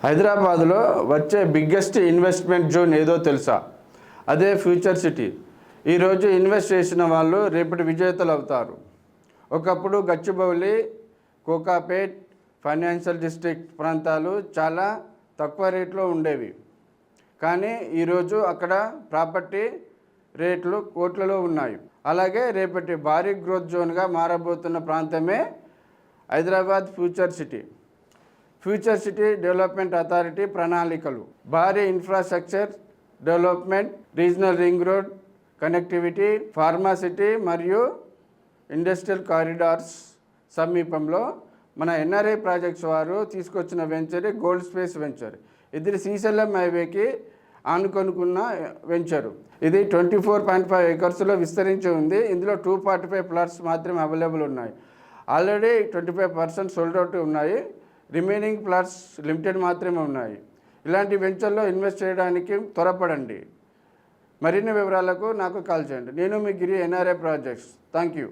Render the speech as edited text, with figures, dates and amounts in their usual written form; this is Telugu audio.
హైదరాబాద్లో వచ్చే బిగ్గెస్ట్ ఇన్వెస్ట్మెంట్ జోన్ ఏదో తెలుసా? అదే ఫ్యూచర్ సిటీ. ఈరోజు ఇన్వెస్ట్ చేసిన వాళ్ళు రేపటి విజేతలు అవుతారు. ఒకప్పుడు గచ్చిబౌలి, కోకాపేట్, ఫైనాన్షియల్ డిస్ట్రిక్ట్ ప్రాంతాలు చాలా తక్కువ రేట్లో ఉండేవి. కానీ ఈరోజు అక్కడ ప్రాపర్టీ రేట్లు కోట్లలో ఉన్నాయి. అలాగే రేపటి భారీ గ్రోత్ జోన్గా మారబోతున్న ప్రాంతమే Hyderabad future city. Future city development authority ప్రణాళికలు, భారీ infrastructure development, regional ring road connectivity, pharma city మరియు ఇండస్ట్రియల్ కారిడార్స్ సమీపంలో మన ఎన్ఆర్ఐ ప్రాజెక్ట్స్ వారు తీసుకొచ్చిన వెంచర్ గోల్డ్ స్పేస్ వెంచర్. ఇది శ్రీశైలం హైవేకి ఆనుకొనుకున్న వెంచరు. ఇది 24.5 ఏకర్స్లో విస్తరించి ఉంది. ఇందులో 245 ప్లాట్స్ మాత్రమే అవైలబుల్ ఉన్నాయి. ఆల్రెడీ 25% సోల్డ్ అవుట్ ఉన్నాయి. రిమైనింగ్ ప్లాట్స్ లిమిటెడ్ మాత్రమే ఉన్నాయి. ఇలాంటి వెంచర్లో ఇన్వెస్ట్ చేయడానికి త్వరపడండి. మరిన్ని వివరాలకు నాకు కాల్ చేయండి. నేను మీ గిరి, ఎన్ఆర్ఐ ప్రాజెక్ట్స్. Thank you.